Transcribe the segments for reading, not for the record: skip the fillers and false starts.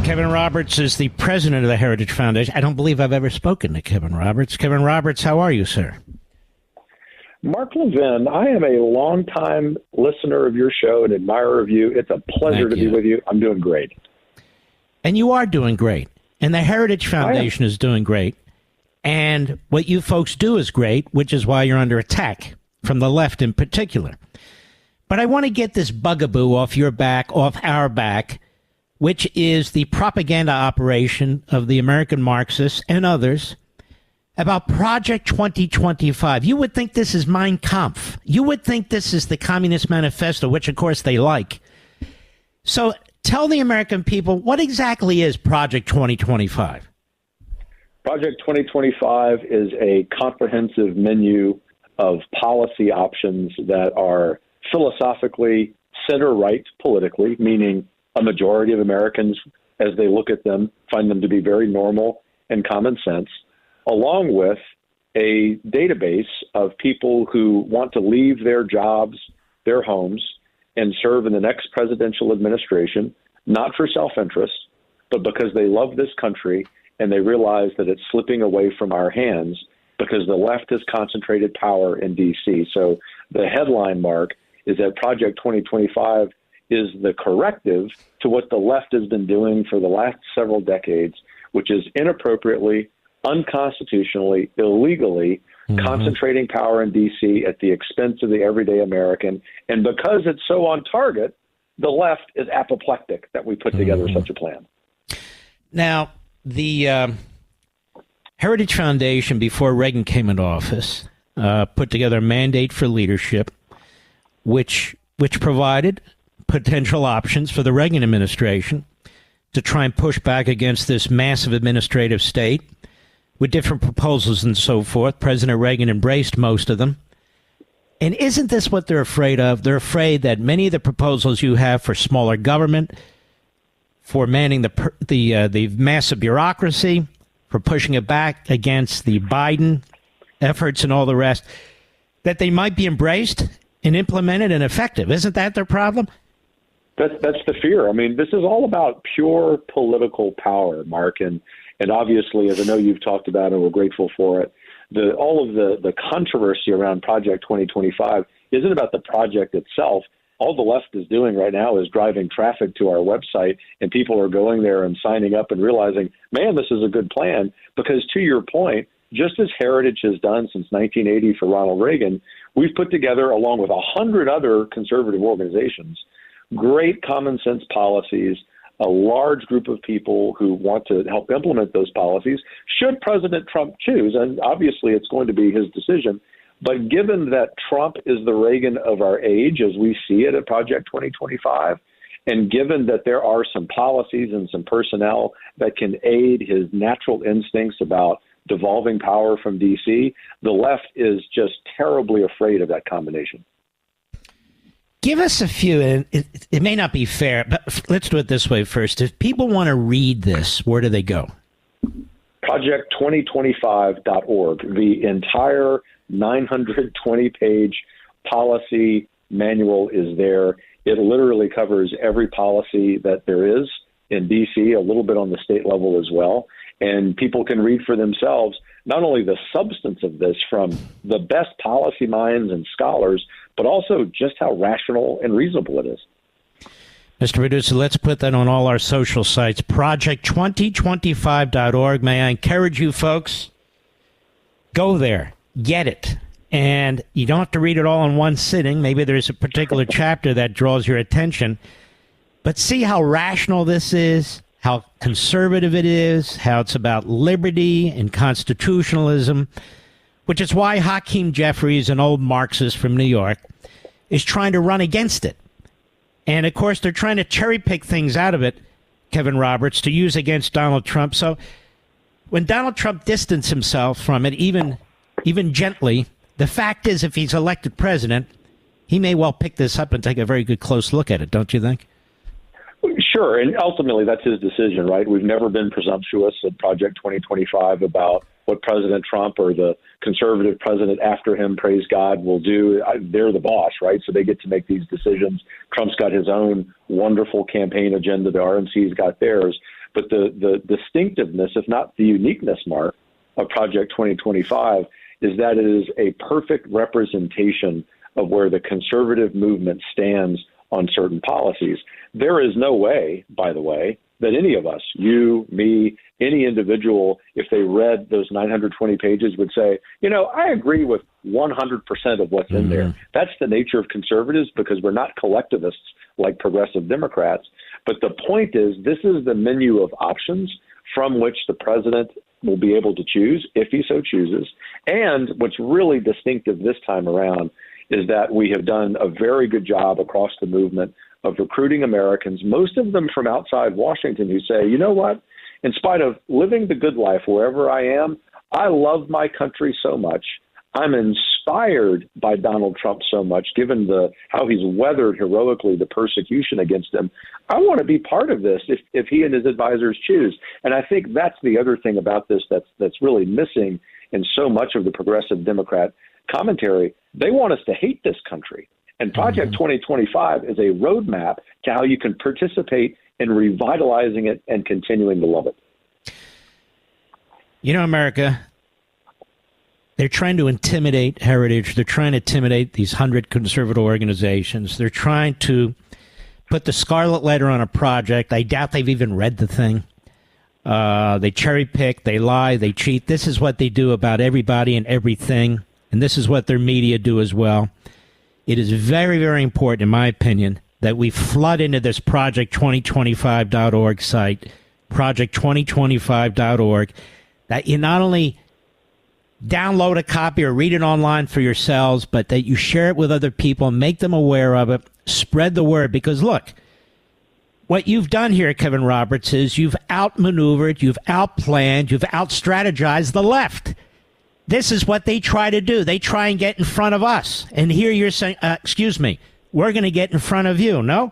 Kevin Roberts is the president of the Heritage Foundation. I don't believe I've ever spoken to Kevin Roberts. Kevin Roberts, how are you, sir? Mark Levin, I am a longtime listener of your show and admirer of you. It's a pleasure to be with you. I'm doing great. And you are doing great. And the Heritage Foundation is doing great. And what you folks do is great, which is why you're under attack from the left in particular. But I want to get this bugaboo off your back, off our back, which is the propaganda operation of the American Marxists and others about Project 2025. You would think this is Mein Kampf. You would think this is the Communist Manifesto, which, of course, they like. So tell the American people, what exactly is Project 2025? Project 2025 is a comprehensive menu of policy options that are philosophically center-right politically, meaning a majority of Americans, as they look at them, find them to be very normal and common sense, along with a database of people who want to leave their jobs, their homes, and serve in the next presidential administration, not for self-interest, but because they love this country and they realize that it's slipping away from our hands because the left has concentrated power in D.C. So the headline, Mark, is that Project 2025 is the corrective to what the left has been doing for the last several decades, which is inappropriately, unconstitutionally, illegally concentrating power in D.C. at the expense of the everyday American. And because it's so on target, the left is apoplectic that we put together such a plan. Now, the Heritage Foundation, before Reagan came into office, put together a mandate for leadership, which provided potential options for the Reagan administration to try and push back against this massive administrative state with different proposals and so forth. President Reagan embraced most of them. And isn't this what they're afraid of? They're afraid that many of the proposals you have for smaller government, for manning the massive bureaucracy, for pushing it back against the Biden efforts and all the rest, that they might be embraced and implemented and effective. Isn't that their problem? That's the fear. I mean, this is all about pure political power, Mark. And obviously, as I know you've talked about and we're grateful for it, all of the controversy around Project 2025 isn't about the project itself. All the left is doing right now is driving traffic to our website, and people are going there and signing up and realizing, man, this is a good plan. Because to your point, just as Heritage has done since 1980 for Ronald Reagan, we've put together, along with 100 other conservative organizations, great common sense policies, a large group of people who want to help implement those policies, should President Trump choose, and obviously it's going to be his decision. But given that Trump is the Reagan of our age, as we see it at Project 2025, and given that there are some policies and some personnel that can aid his natural instincts about devolving power from D.C., the left is just terribly afraid of that combination. Give us a few, and it may not be fair, but let's do it this way first. If people want to read this, where do they go? Project2025.org. The entire 920-page policy manual is there. It literally covers every policy that there is in D.C., a little bit on the state level as well. And people can read for themselves not only the substance of this from the best policy minds and scholars, but also just how rational and reasonable it is. Mr. Producer, let's put that on all our social sites. Project2025.org. May I encourage you folks, go there, get it. And you don't have to read it all in one sitting. Maybe there's a particular chapter that draws your attention. But see how rational this is, how conservative it is, how it's about liberty and constitutionalism, which is why Hakeem Jeffries, an old Marxist from New York, is trying to run against it. And, of course, they're trying to cherry-pick things out of it, Kevin Roberts, to use against Donald Trump. So when Donald Trump distanced himself from it, even gently, the fact is if he's elected president, he may well pick this up and take a very good close look at it, don't you think? Sure, and ultimately that's his decision, right? We've never been presumptuous at Project 2025 about what President Trump or the conservative president after him, praise God, will do. They're the boss, right? So they get to make these decisions. Trump's got his own wonderful campaign agenda. The RNC's got theirs. But the distinctiveness, if not the uniqueness, Mark, of Project 2025 is that it is a perfect representation of where the conservative movement stands on certain policies. There is no way, by the way, that any of us, you, me, any individual, if they read those 920 pages, would say, I agree with 100% of what's in there. That's the nature of conservatives, because we're not collectivists like progressive Democrats. But the point is, this is the menu of options from which the president will be able to choose if he so chooses. And what's really distinctive this time around is that we have done a very good job across the movement of recruiting Americans, most of them from outside Washington, who say, you know what, in spite of living the good life wherever I am, I love my country so much. I'm inspired by Donald Trump so much, given how he's weathered heroically the persecution against him. I want to be part of this if he and his advisors choose. And I think that's the other thing about this that's really missing in so much of the progressive Democrat commentary. They want us to hate this country. And Project 2025 is a roadmap to how you can participate in revitalizing it and continuing to love it. America, they're trying to intimidate Heritage. They're trying to intimidate these 100 conservative organizations. They're trying to put the scarlet letter on a project. I doubt they've even read the thing. They cherry pick, they lie, they cheat. This is what they do about everybody and everything. And this is what their media do as well. It is very, very important, in my opinion, that we flood into this project2025.org site, project2025.org, that you not only download a copy or read it online for yourselves, but that you share it with other people, make them aware of it, spread the word. Because, look, what you've done here, Kevin Roberts, is you've outmaneuvered, you've outplanned, you've outstrategized the left. This is what they try to do. They try and get in front of us. And here you're saying, excuse me, we're going to get in front of you, no?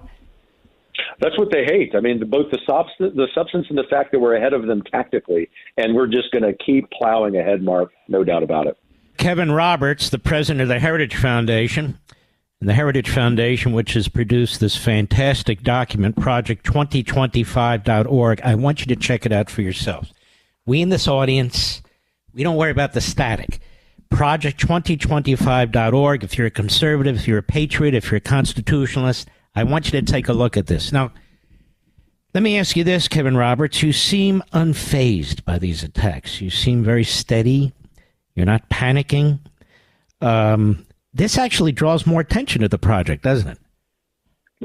That's what they hate. I mean, both the substance and the fact that we're ahead of them tactically, and we're just going to keep plowing ahead, Mark, no doubt about it. Kevin Roberts, the president of the Heritage Foundation, and the Heritage Foundation, which has produced this fantastic document, project2025.org. I want you to check it out for yourselves. We in this audience, we don't worry about the static. Project2025.org. If you're a conservative, if you're a patriot, if you're a constitutionalist, I want you to take a look at this. Now, let me ask you this, Kevin Roberts. You seem unfazed by these attacks. You seem very steady. You're not panicking. This actually draws more attention to the project, doesn't it?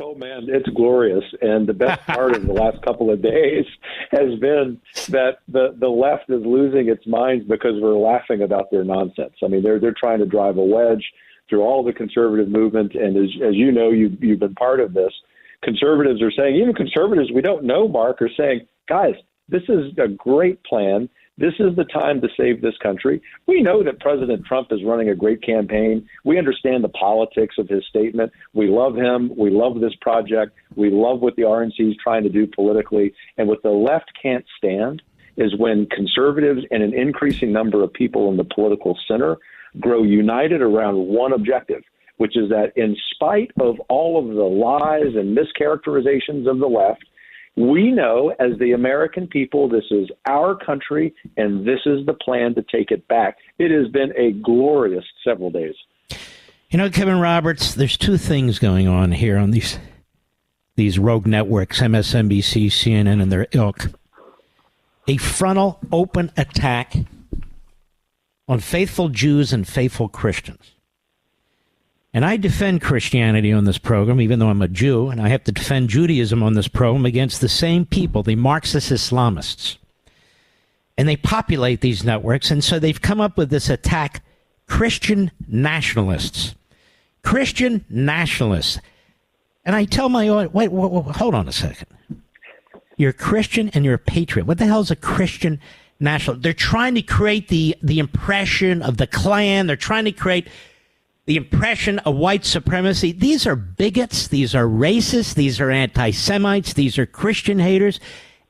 Oh, man, it's glorious. And the best part of the last couple of days has been that the left is losing its minds because we're laughing about their nonsense. I mean, they're trying to drive a wedge through all the conservative movement. And as you know, you've been part of this. Conservatives are saying, even conservatives we don't know, Mark, are saying, guys, this is a great plan. This is the time to save this country. We know that President Trump is running a great campaign. We understand the politics of his statement. We love him. We love this project. We love what the RNC is trying to do politically. And what the left can't stand is when conservatives and an increasing number of people in the political center grow united around one objective, which is that in spite of all of the lies and mischaracterizations of the left, we know as the American people, this is our country, and this is the plan to take it back. It has been a glorious several days. Kevin Roberts, there's two things going on here on these rogue networks, MSNBC, CNN, and their ilk. A frontal, open attack on faithful Jews and faithful Christians. And I defend Christianity on this program, even though I'm a Jew, and I have to defend Judaism on this program against the same people, the Marxist Islamists. And they populate these networks, and so they've come up with this attack, Christian nationalists. Christian nationalists. And I tell my audience, wait, hold on a second. You're a Christian and you're a patriot. What the hell is a Christian nationalist? They're trying to create the impression of the Klan. They're trying to create the impression of white supremacy. These are bigots. These are racists. These are anti-Semites. These are Christian haters.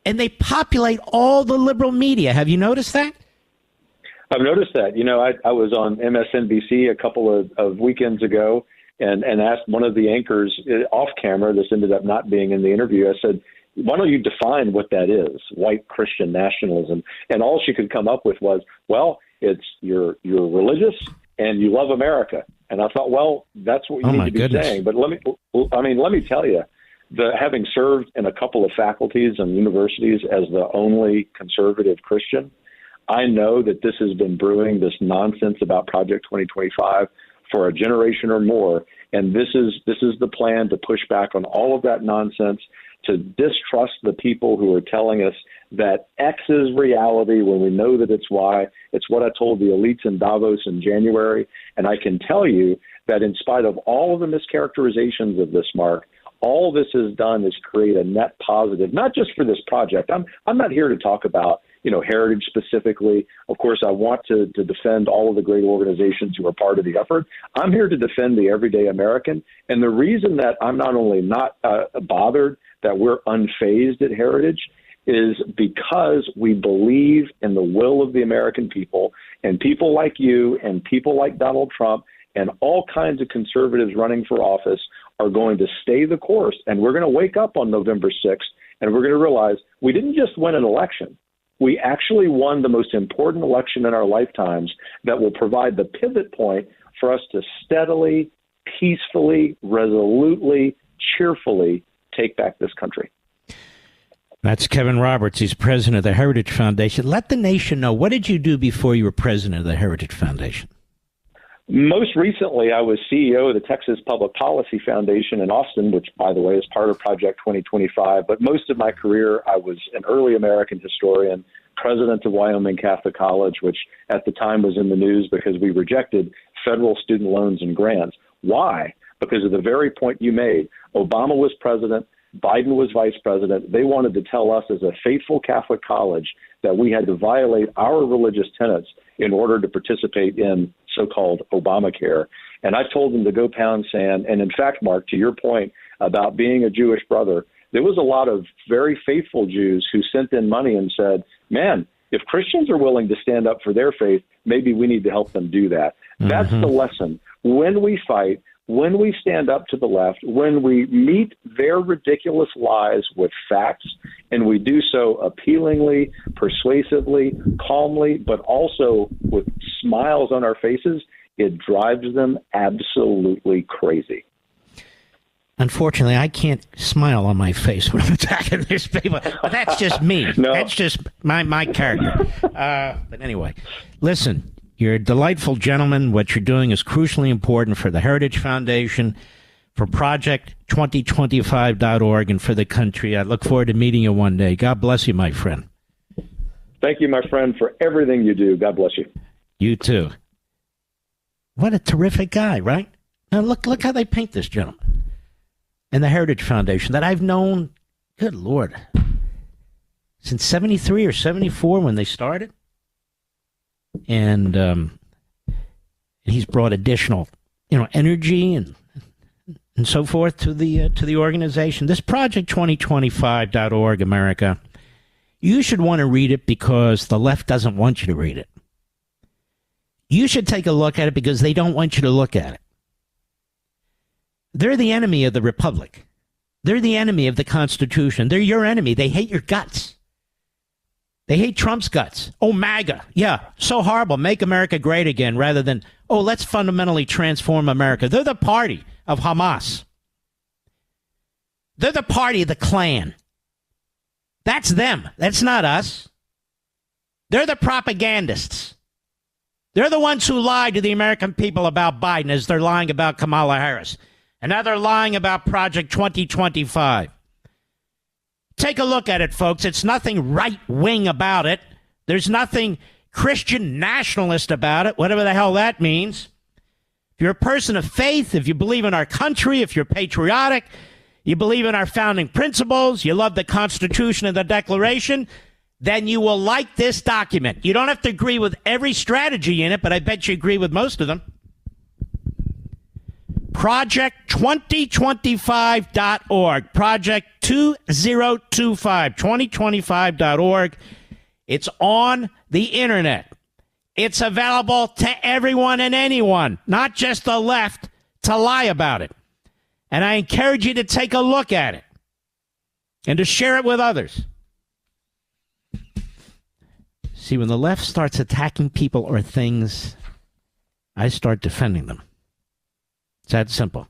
And they populate all the liberal media. Have you noticed that? I've noticed that. I was on MSNBC a couple of weekends ago and asked one of the anchors off camera. This ended up not being in the interview. I said, why don't you define what that is, white Christian nationalism? And all she could come up with was, well, it's you're religious and you love America. And I thought, well, that's what you need to be saying. But let me tell you, having served in a couple of faculties and universities as the only conservative Christian, I know that this has been brewing, this nonsense about Project 2025 for a generation or more. And this is the plan to push back on all of that nonsense, to distrust the people who are telling us that X is reality when we know that it's Y. It's what I told the elites in Davos in January. And I can tell you that in spite of all of the mischaracterizations of this, Mark, all this has done is create a net positive, not just for this project. I'm not here to talk about, heritage specifically. Of course, I want to defend all of the great organizations who are part of the effort. I'm here to defend the everyday American. And the reason that I'm not only not bothered that we're unfazed at heritage is because we believe in the will of the American people, and people like you and people like Donald Trump and all kinds of conservatives running for office are going to stay the course. And we're going to wake up on November 6th and we're going to realize we didn't just win an election. We actually won the most important election in our lifetimes that will provide the pivot point for us to steadily, peacefully, resolutely, cheerfully take back this country. That's Kevin Roberts. He's president of the Heritage Foundation. Let the nation know, what did you do before you were president of the Heritage Foundation? Most recently, I was CEO of the Texas Public Policy Foundation in Austin, which, by the way, is part of Project 2025. But most of my career, I was an early American historian, president of Wyoming Catholic College, which at the time was in the news because we rejected federal student loans and grants. Why? Because of the very point you made. Obama was president. Biden was vice president. They wanted to tell us as a faithful Catholic college that we had to violate our religious tenets in order to participate in so-called Obamacare. And I told them to go pound sand. And in fact, Mark, to your point about being a Jewish brother, there was a lot of very faithful Jews who sent in money and said, man, if Christians are willing to stand up for their faith, maybe we need to help them do that. Mm-hmm. That's the lesson. When we fight, when we stand up to the left, when we meet their ridiculous lies with facts, and we do so appealingly, persuasively, calmly, but also with smiles on our faces, it drives them absolutely crazy. Unfortunately, I can't smile on my face when I'm attacking these people. But that's just me. No. That's just my character. But anyway, listen. You're a delightful gentleman. What you're doing is crucially important for the Heritage Foundation, for Project2025.org, and for the country. I look forward to meeting you one day. God bless you, my friend. Thank you, my friend, for everything you do. God bless you. You too. What a terrific guy, right? Now look how they paint this gentleman. And the Heritage Foundation that I've known, good Lord, since 73 or 74 when they started. And he's brought additional, energy and so forth to the organization. This Project2025.org, America, you should want to read it because the left doesn't want you to read it. You should take a look at it because they don't want you to look at it. They're the enemy of the Republic. They're the enemy of the Constitution. They're your enemy. They hate your guts. They hate Trump's guts. Oh, MAGA. Yeah, so horrible. Make America great again rather than, let's fundamentally transform America. They're the party of Hamas. They're the party of the Klan. That's them. That's not us. They're the propagandists. They're the ones who lied to the American people about Biden as they're lying about Kamala Harris. And now they're lying about Project 2025. Take a look at it, folks. It's nothing right-wing about it. There's nothing Christian nationalist about it, whatever the hell that means. If you're a person of faith, if you believe in our country, if you're patriotic, you believe in our founding principles, you love the Constitution and the Declaration, then you will like this document. You don't have to agree with every strategy in it, but I bet you agree with most of them. Project2025.org. Project 2025, 2025.org. It's on the internet. It's available to everyone and anyone, not just the left, to lie about it. And I encourage you to take a look at it and to share it with others. See, when the left starts attacking people or things, I start defending them. It's that simple.